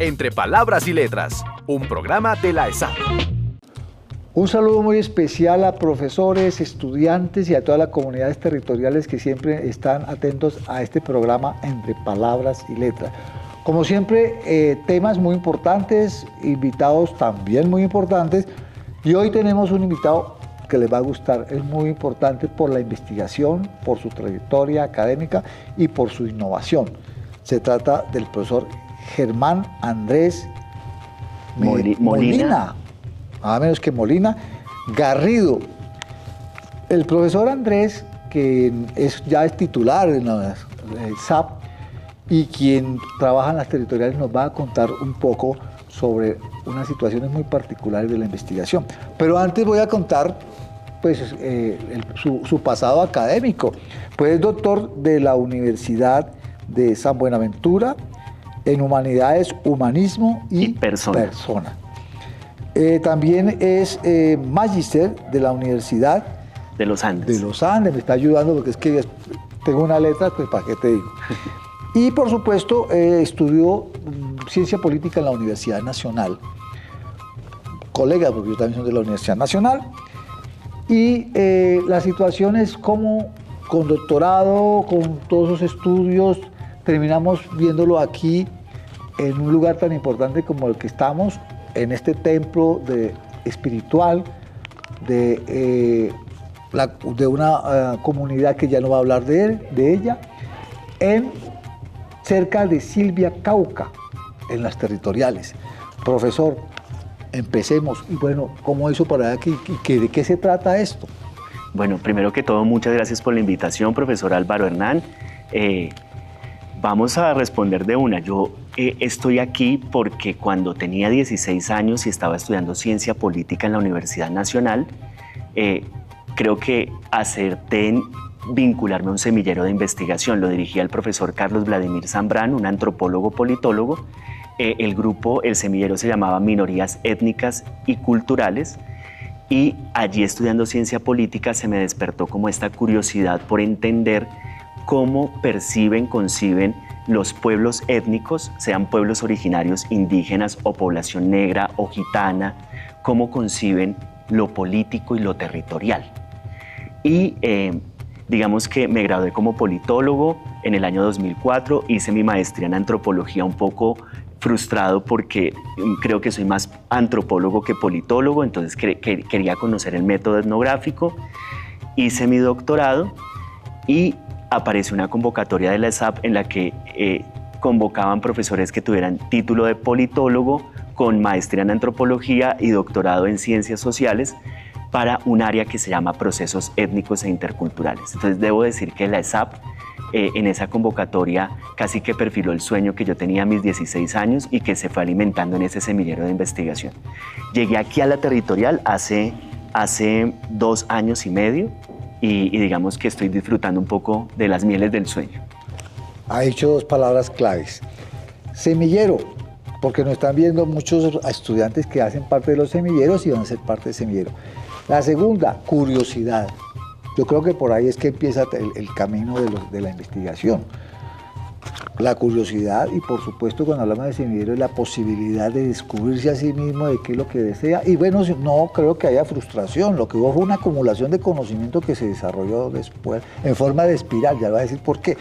Entre Palabras y Letras, un programa de la ESAP. Un saludo muy especial a profesores, estudiantes y a todas las comunidades territoriales que siempre están atentos a este programa Entre Palabras y Letras. Como siempre, temas muy importantes, invitados también muy importantes, y hoy tenemos un invitado que les va a gustar. Es muy importante por la investigación, por su trayectoria académica y por su innovación. Se trata del profesor Germán Andrés Molina. Nada menos que Molina Garrido. El profesor Andrés, que ya es titular en la SAP y quien trabaja en las territoriales, nos va a contar un poco sobre unas situaciones muy particulares de la investigación. Pero antes voy a contar pues, su pasado académico. Pues es doctor de la Universidad de San Buenaventura en Humanidades, Humanismo y Persona. También es magíster de la Universidad de los Andes. De los Andes, me está ayudando porque es que tengo una letra, pues para qué te digo. Y por supuesto estudió Ciencia Política en la Universidad Nacional. Colegas, porque yo también soy de la Universidad Nacional. Y la situación es como con doctorado, con todos esos estudios, terminamos viéndolo aquí en un lugar tan importante como el que estamos, en este templo espiritual de una comunidad que ya no va a hablar de ella, cerca de Silvia, Cauca, en las territoriales. Profesor, empecemos. Y bueno, ¿cómo hizo para aquí? ¿De qué se trata esto? Bueno, primero que todo, muchas gracias por la invitación, profesor Álvaro Hernán. Vamos a responder de una. Yo estoy aquí porque cuando tenía 16 años y estaba estudiando Ciencia Política en la Universidad Nacional, creo que acerté en vincularme a un semillero de investigación. Lo dirigía el profesor Carlos Vladimir Zambrano, un antropólogo politólogo. El semillero se llamaba Minorías Étnicas y Culturales, y allí estudiando Ciencia Política se me despertó como esta curiosidad por entender cómo conciben los pueblos étnicos, sean pueblos originarios indígenas o población negra o gitana, cómo conciben lo político y lo territorial. Y digamos que me gradué como politólogo en el año 2004, hice mi maestría en antropología un poco frustrado porque creo que soy más antropólogo que politólogo, entonces quería conocer el método etnográfico, hice mi doctorado y apareció una convocatoria de la ESAP en la que convocaban profesores que tuvieran título de politólogo con maestría en antropología y doctorado en ciencias sociales para un área que se llama procesos étnicos e interculturales. Entonces debo decir que la ESAP en esa convocatoria casi que perfiló el sueño que yo tenía a mis 16 años y que se fue alimentando en ese semillero de investigación. Llegué aquí a la territorial hace 2 años y medio y digamos que estoy disfrutando un poco de las mieles del sueño. Ha dicho 2 palabras claves. Semillero, porque nos están viendo muchos estudiantes que hacen parte de los semilleros y van a ser parte del semillero. La segunda, curiosidad. Yo creo que por ahí es que empieza el camino de la investigación. La curiosidad y, por supuesto, cuando hablamos de semillero, es la posibilidad de descubrirse a sí mismo de qué es lo que desea. Y bueno, no creo que haya frustración. Lo que hubo fue una acumulación de conocimiento que se desarrolló después en forma de espiral. Ya lo voy a decir por qué.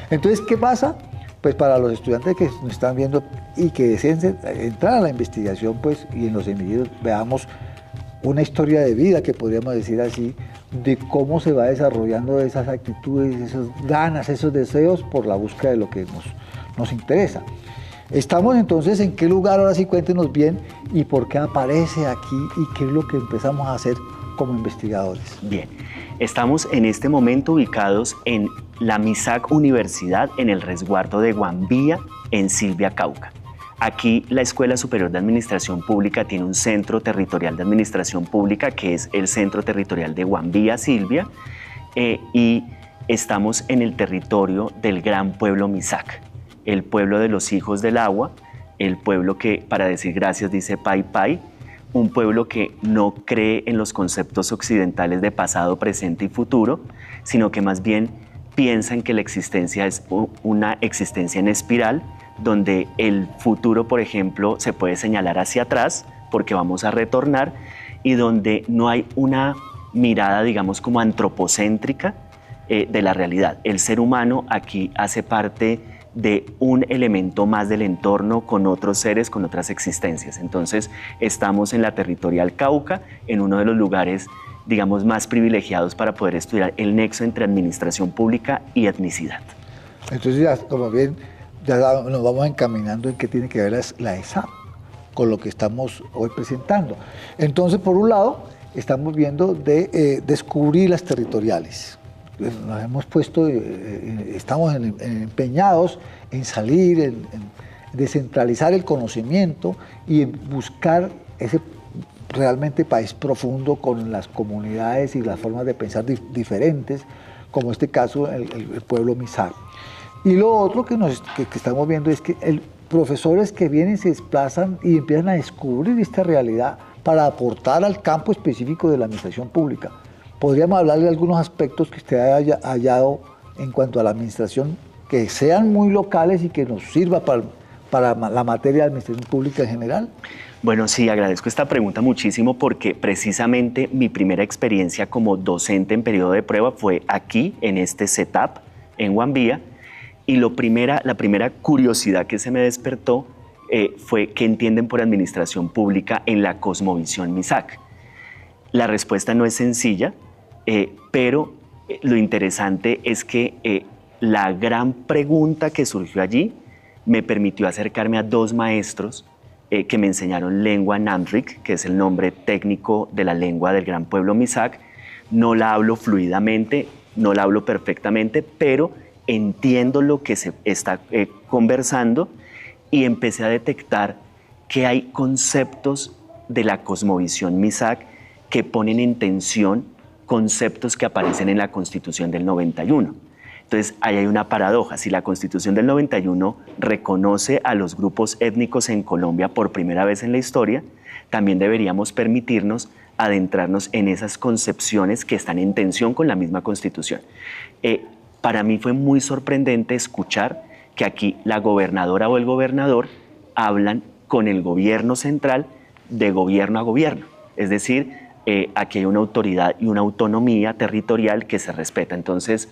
Entonces, ¿qué pasa? Pues para los estudiantes que nos están viendo y que deseen entrar a la investigación, pues, y en los semilleros veamos una historia de vida, que podríamos decir así, de cómo se va desarrollando esas actitudes, esas ganas, esos deseos por la búsqueda de lo que nos interesa. Estamos entonces en qué lugar, ahora sí cuéntenos bien, y por qué aparece aquí y qué es lo que empezamos a hacer como investigadores. Bien, estamos en este momento ubicados en la MISAC Universidad, en el resguardo de Guambía, en Silvia, Cauca. Aquí la Escuela Superior de Administración Pública tiene un centro territorial de administración pública que es el Centro Territorial de Guambía, Silvia, y estamos en el territorio del gran pueblo MISAC, el pueblo de los hijos del agua, el pueblo que, para decir gracias, dice Pai Pai, un pueblo que no cree en los conceptos occidentales de pasado, presente y futuro, sino que más bien piensa en que la existencia es una existencia en espiral, donde el futuro, por ejemplo, se puede señalar hacia atrás porque vamos a retornar, y donde no hay una mirada, digamos, como antropocéntrica de la realidad. El ser humano aquí hace parte de un elemento más del entorno con otros seres, con otras existencias. Entonces, estamos en la territorial Cauca, en uno de los lugares, digamos, más privilegiados para poder estudiar el nexo entre administración pública y etnicidad. Entonces, ya, como bien, ya nos vamos encaminando en qué tiene que ver la ESAP con lo que estamos hoy presentando. Entonces, por un lado, estamos viendo de descubrir las territoriales. Nos hemos puesto, estamos empeñados en salir, en descentralizar el conocimiento y en buscar ese realmente país profundo con las comunidades y las formas de pensar diferentes, como este caso el pueblo Mixac. Y lo otro que estamos viendo es que profesores que vienen, se desplazan y empiezan a descubrir esta realidad para aportar al campo específico de la administración pública. Podríamos hablar de algunos aspectos que usted haya hallado en cuanto a la administración, que sean muy locales y que nos sirva para la materia de administración pública en general. Bueno, sí, agradezco esta pregunta muchísimo porque precisamente mi primera experiencia como docente en periodo de prueba fue aquí, en este setup, en Guambía, y la primera curiosidad que se me despertó fue qué entienden por administración pública en la cosmovisión Mixac. La respuesta no es sencilla, pero lo interesante es que la gran pregunta que surgió allí me permitió acercarme a dos maestros que me enseñaron lengua Namric, que es el nombre técnico de la lengua del gran pueblo Mixac. No la hablo fluidamente, no la hablo perfectamente, pero entiendo lo que se está conversando, y empecé a detectar que hay conceptos de la cosmovisión Mixac que ponen en tensión conceptos que aparecen en la Constitución del 91. Entonces, ahí hay una paradoja. Si la Constitución del 91 reconoce a los grupos étnicos en Colombia por primera vez en la historia, también deberíamos permitirnos adentrarnos en esas concepciones que están en tensión con la misma Constitución. Para mí fue muy sorprendente escuchar que aquí la gobernadora o el gobernador hablan con el gobierno central de gobierno a gobierno. Es decir, aquí hay una autoridad y una autonomía territorial que se respeta. Entonces,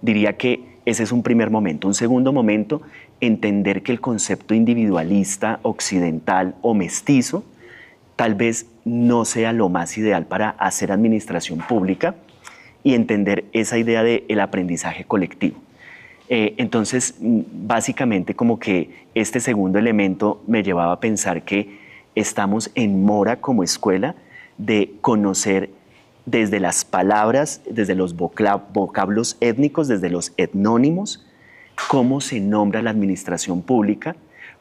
diría que ese es un primer momento. Un segundo momento, entender que el concepto individualista, occidental o mestizo tal vez no sea lo más ideal para hacer administración pública, y entender esa idea del aprendizaje colectivo. Entonces, básicamente como que este segundo elemento me llevaba a pensar que estamos en mora como escuela de conocer desde las palabras, desde los vocablos étnicos, desde los etnónimos, cómo se nombra la administración pública,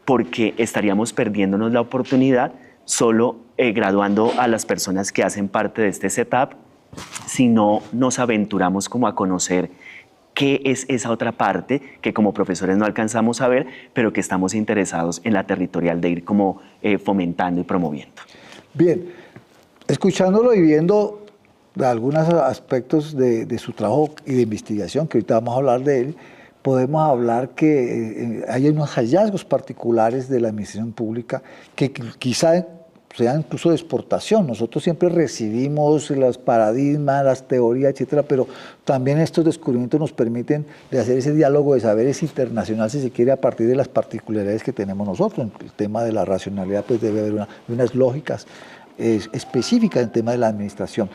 porque estaríamos perdiéndonos la oportunidad solo graduando a las personas que hacen parte de este setup, si no nos aventuramos como a conocer qué es esa otra parte que como profesores no alcanzamos a ver, pero que estamos interesados en la territorial de ir como fomentando y promoviendo. Bien, escuchándolo y viendo algunos aspectos de su trabajo y de investigación, que ahorita vamos a hablar de él, podemos hablar que hay unos hallazgos particulares de la administración pública que quizá sean incluso de exportación. Nosotros siempre recibimos los paradigmas, las teorías, etcétera, pero también estos descubrimientos nos permiten de hacer ese diálogo de saberes internacional, si se quiere, a partir de las particularidades que tenemos nosotros. El tema de la racionalidad, pues debe haber unas lógicas específicas en el tema de la administración.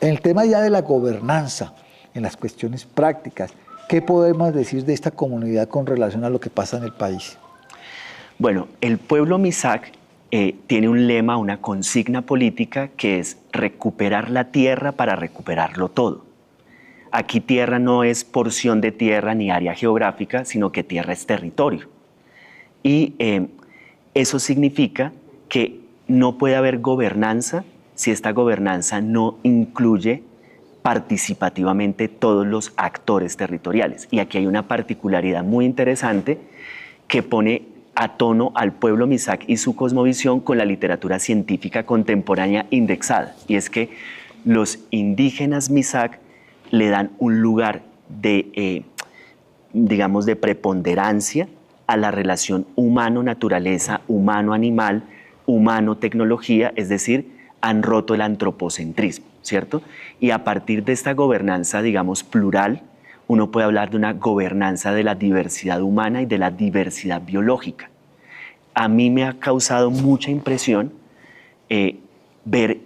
En el tema ya de la gobernanza, en las cuestiones prácticas, ¿qué podemos decir de esta comunidad con relación a lo que pasa en el país? Bueno, el pueblo Mixac tiene un lema, una consigna política que es recuperar la tierra para recuperarlo todo. Aquí tierra no es porción de tierra ni área geográfica, sino que tierra es territorio. Y eso significa que no puede haber gobernanza si esta gobernanza no incluye participativamente todos los actores territoriales. Y aquí hay una particularidad muy interesante que pone a tono al pueblo Mixac y su cosmovisión con la literatura científica contemporánea indexada. Y es que los indígenas Mixac le dan un lugar de, digamos, de preponderancia a la relación humano-naturaleza, humano-animal, humano-tecnología, es decir, han roto el antropocentrismo, ¿cierto? Y a partir de esta gobernanza, digamos, plural, uno puede hablar de una gobernanza de la diversidad humana y de la diversidad biológica. A mí me ha causado mucha impresión ver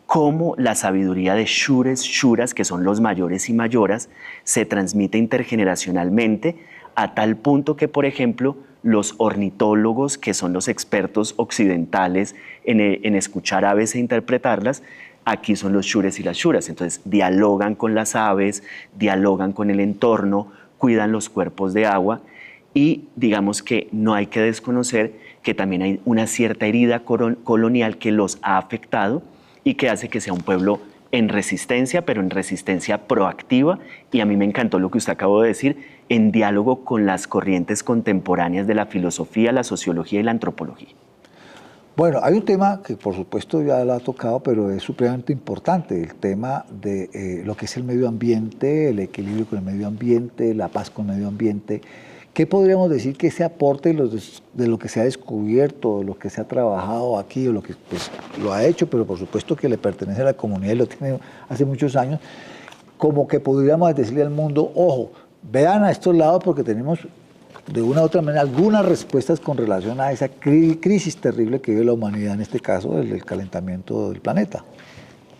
cómo la sabiduría de shures, shuras, que son los mayores y mayoras, se transmite intergeneracionalmente a tal punto que, por ejemplo, los ornitólogos, que son los expertos occidentales en escuchar aves e interpretarlas, aquí son los shures y las shuras. Entonces dialogan con las aves, dialogan con el entorno, cuidan los cuerpos de agua y digamos que no hay que desconocer que también hay una cierta herida colonial que los ha afectado y que hace que sea un pueblo en resistencia, pero en resistencia proactiva, y a mí me encantó lo que usted acabó de decir, en diálogo con las corrientes contemporáneas de la filosofía, la sociología y la antropología. Bueno, hay un tema que por supuesto ya lo ha tocado, pero es supremamente importante, el tema de lo que es el medio ambiente, el equilibrio con el medio ambiente, la paz con el medio ambiente. ¿Qué podríamos decir que ese aporte de lo que se ha descubierto, de lo que se ha trabajado aquí, o lo que pues, lo ha hecho, pero por supuesto que le pertenece a la comunidad y lo tiene hace muchos años, como que podríamos decirle al mundo, ojo, vean a estos lados porque tenemos de una u otra manera algunas respuestas con relación a esa crisis terrible que vive la humanidad, en este caso el calentamiento del planeta?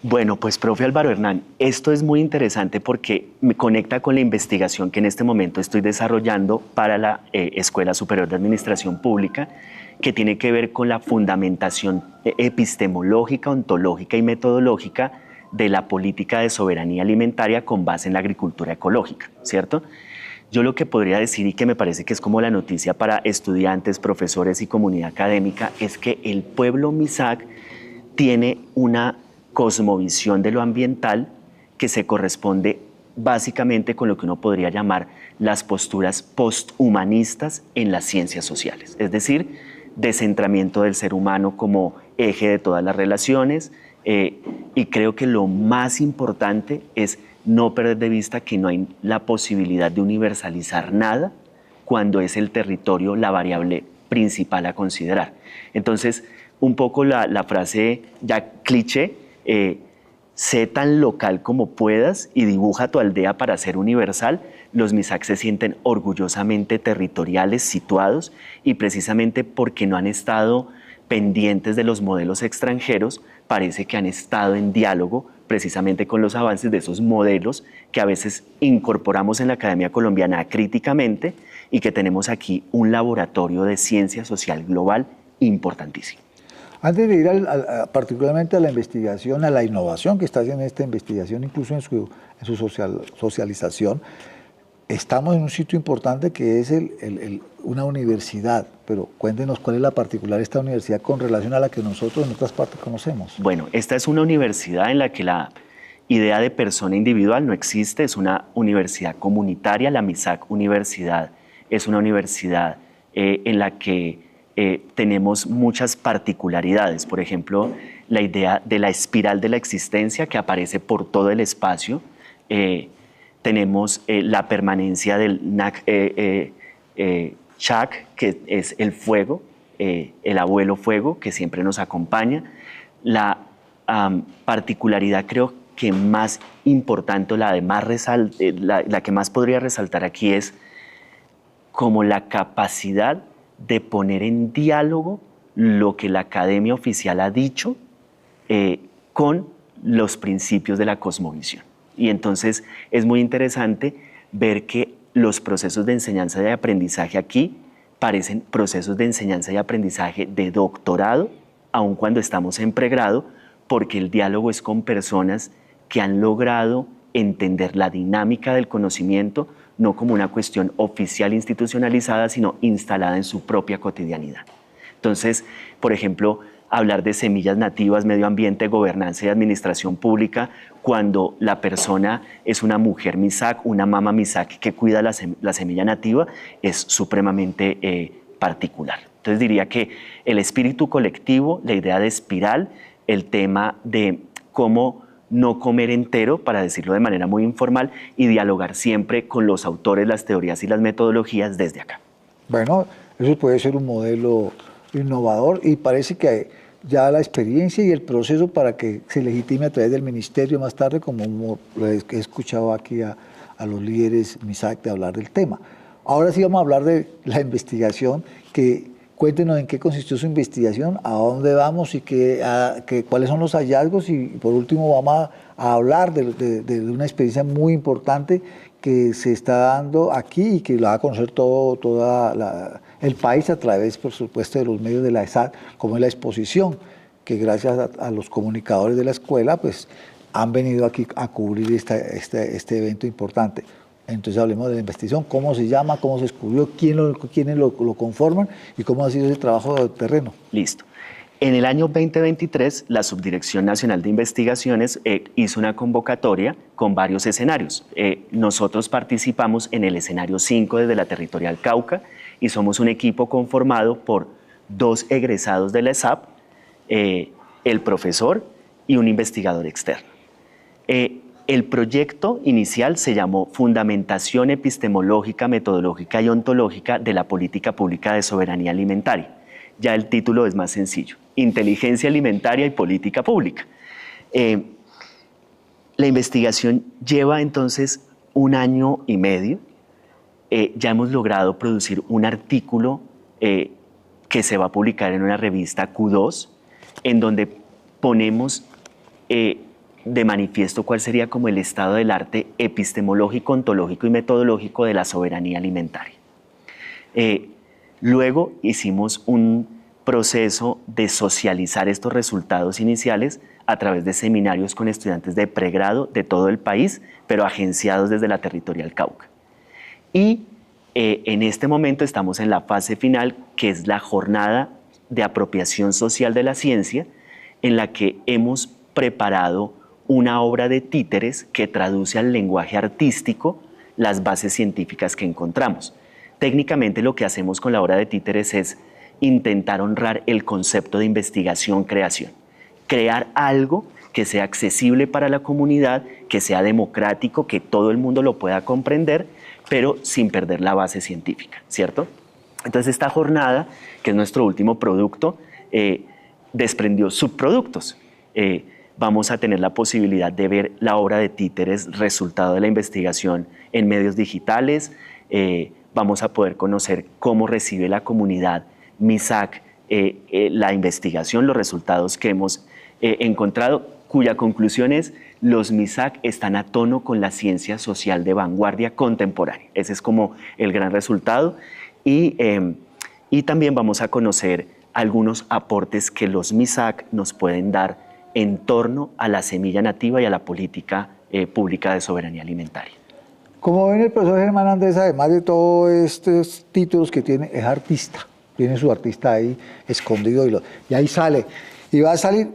Bueno, pues profe Álvaro Hernán, esto es muy interesante porque me conecta con la investigación que en este momento estoy desarrollando para la Escuela Superior de Administración Pública, que tiene que ver con la fundamentación epistemológica, ontológica y metodológica de la política de soberanía alimentaria con base en la agricultura ecológica, ¿cierto? Yo lo que podría decir, y que me parece que es como la noticia para estudiantes, profesores y comunidad académica, es que el pueblo Mixac tiene una cosmovisión de lo ambiental que se corresponde básicamente con lo que uno podría llamar las posturas posthumanistas en las ciencias sociales, es decir, descentramiento del ser humano como eje de todas las relaciones, y creo que lo más importante es no perder de vista que no hay la posibilidad de universalizar nada cuando es el territorio la variable principal a considerar. Entonces, un poco la frase ya cliché, sé tan local como puedas y dibuja tu aldea para ser universal. Los Mixac se sienten orgullosamente territoriales, situados, y precisamente porque no han estado pendientes de los modelos extranjeros, parece que han estado en diálogo precisamente con los avances de esos modelos que a veces incorporamos en la Academia Colombiana críticamente, y que tenemos aquí un laboratorio de ciencia social global importantísimo. Antes de ir particularmente a la investigación, a la innovación que está haciendo esta investigación, incluso en su socialización, estamos en un sitio importante que es una universidad, pero cuéntenos cuál es la particular de esta universidad con relación a la que nosotros en otras partes conocemos. Bueno, esta es una universidad en la que la idea de persona individual no existe, es una universidad comunitaria. La Mixac Universidad es una universidad en la que tenemos muchas particularidades. Por ejemplo, la idea de la espiral de la existencia que aparece por todo el espacio. Tenemos la permanencia del Chak, que es el fuego, el abuelo fuego, que siempre nos acompaña. La particularidad, creo que más importante, la que más podría resaltar aquí, es como la capacidad de poner en diálogo lo que la academia oficial ha dicho con los principios de la cosmovisión. Y entonces es muy interesante ver que los procesos de enseñanza y aprendizaje aquí parecen procesos de enseñanza y aprendizaje de doctorado, aun cuando estamos en pregrado, porque el diálogo es con personas que han logrado entender la dinámica del conocimiento, no como una cuestión oficial institucionalizada, sino instalada en su propia cotidianidad. Entonces, por ejemplo, hablar de semillas nativas, medio ambiente, gobernanza y administración pública, cuando la persona es una mujer Mixac, una mama Mixac que cuida la semilla nativa, es supremamente particular. Entonces diría que el espíritu colectivo, la idea de espiral, el tema de cómo no comer entero, para decirlo de manera muy informal, y dialogar siempre con los autores, las teorías y las metodologías desde acá. Bueno, eso puede ser un modelo innovador y parece que ya la experiencia y el proceso para que se legitime a través del ministerio más tarde, como lo he escuchado aquí a los líderes MISAC de hablar del tema. Ahora sí vamos a hablar de la investigación, que cuéntenos en qué consistió su investigación, a dónde vamos y cuáles son los hallazgos, y por último vamos a hablar de una experiencia muy importante que se está dando aquí y que lo va a conocer todo el país a través, por supuesto, de los medios de la ESAT, como es la exposición, que gracias a los comunicadores de la escuela, pues han venido aquí a cubrir este evento importante. Entonces hablemos de la investigación, cómo se llama, cómo se descubrió, quiénes lo conforman y cómo ha sido ese trabajo de terreno. Listo. En el año 2023, la Subdirección Nacional de Investigaciones hizo una convocatoria con varios escenarios. Nosotros participamos en el escenario 5 desde la Territorial Cauca y somos un equipo conformado por 2 egresados de la ESAP, el profesor y un investigador externo. El proyecto inicial se llamó Fundamentación Epistemológica, Metodológica y Ontológica de la Política Pública de Soberanía Alimentaria. Ya el título es más sencillo: Inteligencia Alimentaria y Política Pública. La investigación lleva entonces 1 año y medio. Ya hemos logrado producir un artículo que se va a publicar en una revista Q2, en donde ponemos de manifiesto cuál sería como el estado del arte epistemológico, ontológico y metodológico de la soberanía alimentaria. Luego hicimos un proceso de socializar estos resultados iniciales a través de seminarios con estudiantes de pregrado de todo el país, pero agenciados desde la Territorial Cauca. Y en este momento estamos en la fase final, que es la jornada de apropiación social de la ciencia, en la que hemos preparado una obra de títeres que traduce al lenguaje artístico las bases científicas que encontramos. Técnicamente lo que hacemos con la obra de títeres es intentar honrar el concepto de investigación-creación. Crear algo que sea accesible para la comunidad, que sea democrático, que todo el mundo lo pueda comprender, pero sin perder la base científica, ¿cierto? Entonces esta jornada, que es nuestro último producto, desprendió subproductos. Vamos a tener la posibilidad de ver la obra de títeres, resultado de la investigación, en medios digitales. Vamos a poder conocer cómo recibe la comunidad MISAC la investigación, los resultados que hemos encontrado, cuya conclusión es: los MISAC están a tono con la ciencia social de vanguardia contemporánea. Ese es como el gran resultado. Y también vamos a conocer algunos aportes que los MISAC nos pueden dar en torno a la semilla nativa y a la política pública de soberanía alimentaria. Como ven, el profesor Germán Andrés, además de todos estos títulos que tiene, es artista. Tiene su artista ahí escondido y ahí sale. Y va a salir,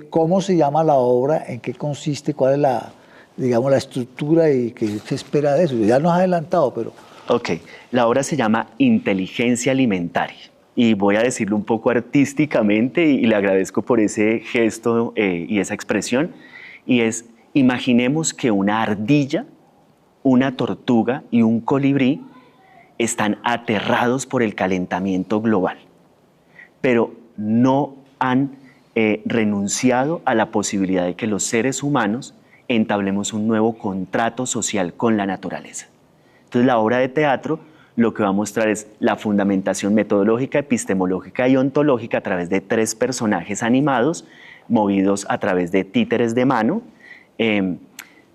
¿cómo se llama la obra? ¿En qué consiste? ¿Cuál es la estructura y qué se espera de eso? Ya nos ha adelantado, pero... Ok, la obra se llama Inteligencia Alimentaria. Y voy a decirlo un poco artísticamente, y le agradezco por ese gesto y esa expresión. Y es: imaginemos que una ardilla, una tortuga y un colibrí están aterrados por el calentamiento global, pero no han renunciado a la posibilidad de que los seres humanos entablemos un nuevo contrato social con la naturaleza. Entonces la obra de teatro lo que va a mostrar es la fundamentación metodológica, epistemológica y ontológica a través de 3 personajes animados movidos a través de títeres de mano,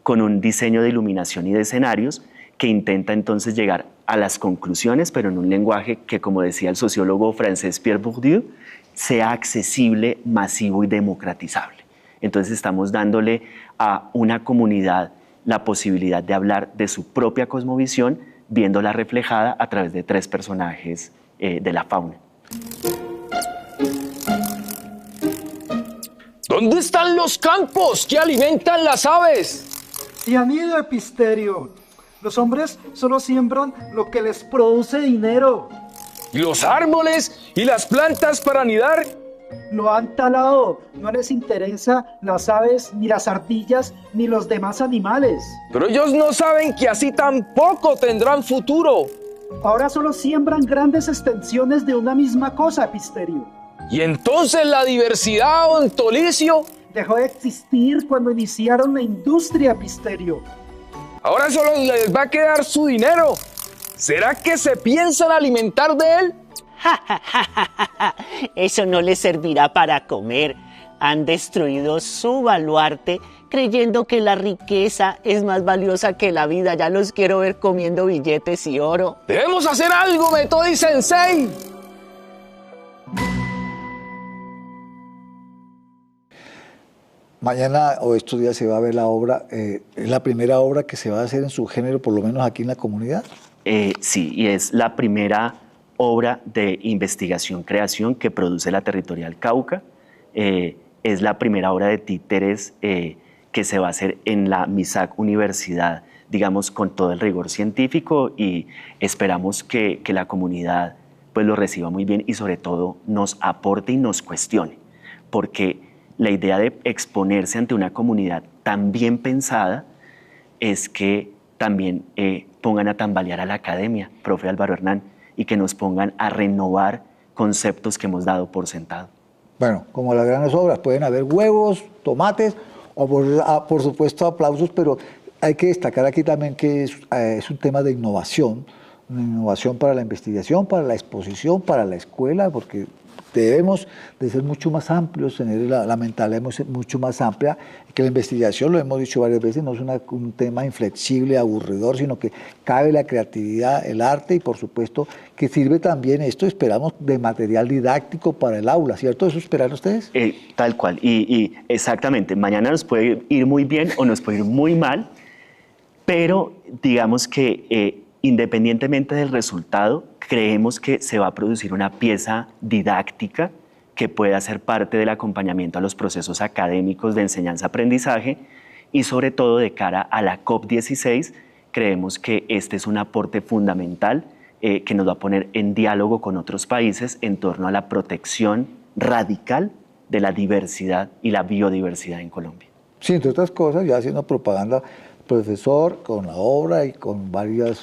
con un diseño de iluminación y de escenarios que intenta entonces llegar a las conclusiones, pero en un lenguaje que, como decía el sociólogo francés Pierre Bourdieu, sea accesible, masivo y democratizable. Entonces estamos dándole a una comunidad la posibilidad de hablar de su propia cosmovisión, viéndola reflejada a través de 3 personajes de la fauna. ¿Dónde están los campos que alimentan las aves? Tianido Episterio, los hombres solo siembran lo que les produce dinero. ¿Y los árboles y las plantas para anidar? Lo han talado, no les interesa las aves, ni las ardillas, ni los demás animales. Pero ellos no saben que así tampoco tendrán futuro. Ahora solo siembran grandes extensiones de una misma cosa, Episterio. ¿Y entonces la diversidad, Ontolicio? Dejó de existir cuando iniciaron la industria, Episterio. Ahora solo les va a quedar su dinero. ¿Será que se piensan alimentar de él? Eso no les servirá para comer. Han destruido su baluarte creyendo que la riqueza es más valiosa que la vida. Ya los quiero ver comiendo billetes y oro. ¡Debemos hacer algo, Metodi Sensei! Mañana o estos días se va a ver la obra, es la primera obra que se va a hacer en su género, por lo menos aquí en la comunidad. Sí, y es la primera obra de investigación-creación que produce la Territorial Cauca. Es la primera obra de títeres que se va a hacer en la MISAC Universidad, digamos, con todo el rigor científico, y esperamos que la comunidad pues lo reciba muy bien y sobre todo nos aporte y nos cuestione, porque la idea de exponerse ante una comunidad tan bien pensada es que también pongan a tambalear a la academia, profe Álvaro Hernán, y que nos pongan a renovar conceptos que hemos dado por sentado. Bueno, como las grandes obras, pueden haber huevos, tomates, o por supuesto aplausos, pero hay que destacar aquí también que es un tema de innovación, una innovación para la investigación, para la exposición, para la escuela, porque debemos de ser mucho más amplios, tener la mentalidad mucho más amplia, que la investigación, lo hemos dicho varias veces, no es un tema inflexible, aburridor, sino que cabe la creatividad, el arte, y por supuesto que sirve también esto, esperamos, de material didáctico para el aula, ¿cierto? ¿Eso esperan ustedes? Tal cual, y exactamente, mañana nos puede ir muy bien o nos puede ir muy mal, pero digamos que independientemente del resultado, creemos que se va a producir una pieza didáctica que pueda ser parte del acompañamiento a los procesos académicos de enseñanza-aprendizaje, y sobre todo de cara a la COP16, creemos que este es un aporte fundamental que nos va a poner en diálogo con otros países en torno a la protección radical de la diversidad y la biodiversidad en Colombia. Sí, entre otras cosas, ya haciendo propaganda, profesor con la obra y con varios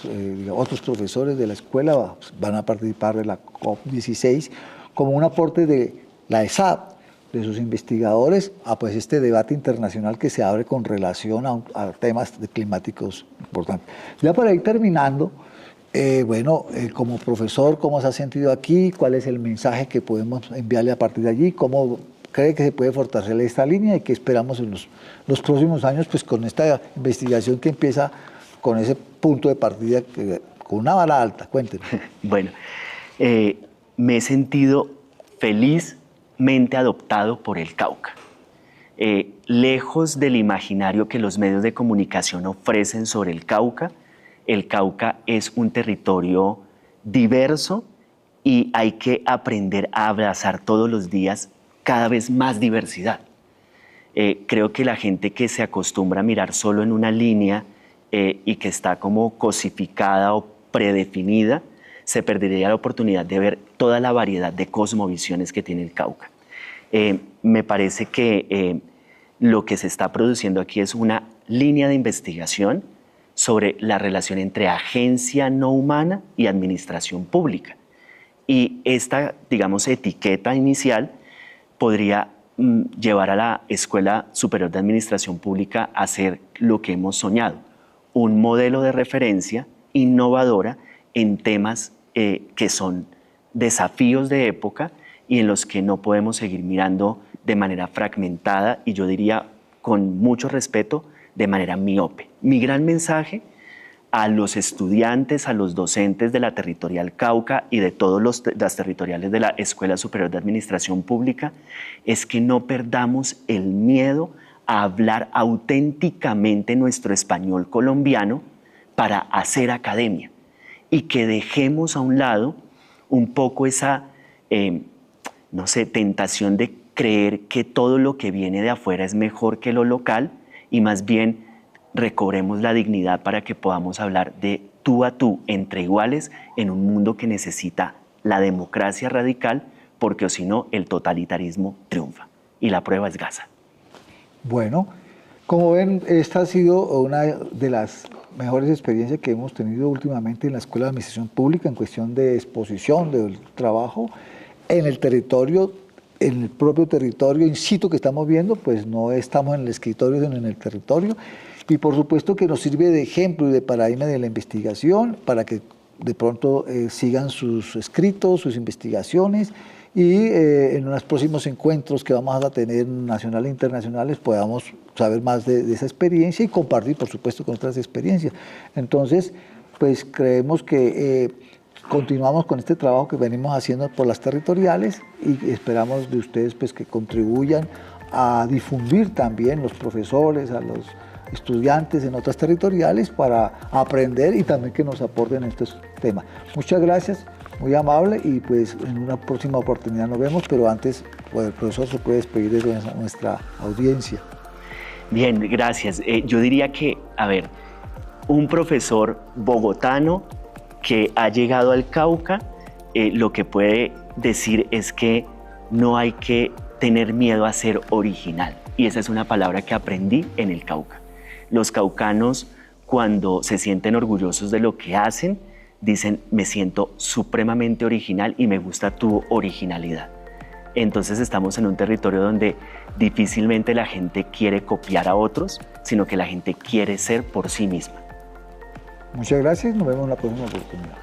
otros profesores de la escuela van a participar de la COP16 como un aporte de la ESAP, de sus investigadores, a pues este debate internacional que se abre con relación a temas climáticos importantes. Ya para ir terminando, como profesor, ¿cómo se ha sentido aquí? ¿Cuál es el mensaje que podemos enviarle a partir de allí? ¿Cómo cree que se puede fortalecer esta línea y qué esperamos en los próximos años, pues con esta investigación que empieza con ese punto de partida, con una vara alta? Cuéntenos. Bueno, me he sentido felizmente adoptado por el Cauca. Lejos del imaginario que los medios de comunicación ofrecen sobre el Cauca es un territorio diverso y hay que aprender a abrazar todos los días cada vez más diversidad. Creo que la gente que se acostumbra a mirar solo en una línea y que está como cosificada o predefinida, se perdería la oportunidad de ver toda la variedad de cosmovisiones que tiene el Cauca. Me parece que lo que se está produciendo aquí es una línea de investigación sobre la relación entre agencia no humana y administración pública. Y esta, digamos, etiqueta inicial podría llevar a la Escuela Superior de Administración Pública a ser lo que hemos soñado, un modelo de referencia innovadora en temas que son desafíos de época y en los que no podemos seguir mirando de manera fragmentada y yo diría con mucho respeto, de manera miope. Mi gran mensaje a los estudiantes, a los docentes de la Territorial Cauca y de todas las territoriales de la Escuela Superior de Administración Pública es que no perdamos el miedo a hablar auténticamente nuestro español colombiano para hacer academia y que dejemos a un lado un poco esa, tentación de creer que todo lo que viene de afuera es mejor que lo local y más bien recobremos la dignidad para que podamos hablar de tú a tú, entre iguales, en un mundo que necesita la democracia radical, porque o si no, el totalitarismo triunfa. Y la prueba es Gaza. Bueno, Como ven, esta ha sido una de las mejores experiencias que hemos tenido últimamente en la Escuela de Administración Pública en cuestión de exposición del trabajo en el territorio, en el propio territorio in situ que estamos viendo, pues no estamos en el escritorio, sino en el territorio. Y por supuesto que nos sirve de ejemplo y de paradigma de la investigación para que de pronto sigan sus escritos, sus investigaciones y en los próximos encuentros que vamos a tener nacionales e internacionales podamos saber más de esa experiencia y compartir, por supuesto, con otras experiencias. Entonces, pues creemos que continuamos con este trabajo que venimos haciendo por las territoriales y esperamos de ustedes pues, que contribuyan a difundir también los profesores, a los estudiantes en otras territoriales para aprender y también que nos aporten estos temas. Muchas gracias, muy amable y pues en una próxima oportunidad nos vemos, pero antes pues, el profesor se puede despedir de nuestra audiencia. Bien, gracias. Yo diría que, a ver, un profesor bogotano que ha llegado al Cauca, lo que puede decir es que no hay que tener miedo a ser original. Y esa es una palabra que aprendí en el Cauca. Los caucanos, cuando se sienten orgullosos de lo que hacen, dicen, me siento supremamente original y me gusta tu originalidad. Entonces estamos en un territorio donde difícilmente la gente quiere copiar a otros, sino que la gente quiere ser por sí misma. Muchas gracias, nos vemos en la próxima oportunidad.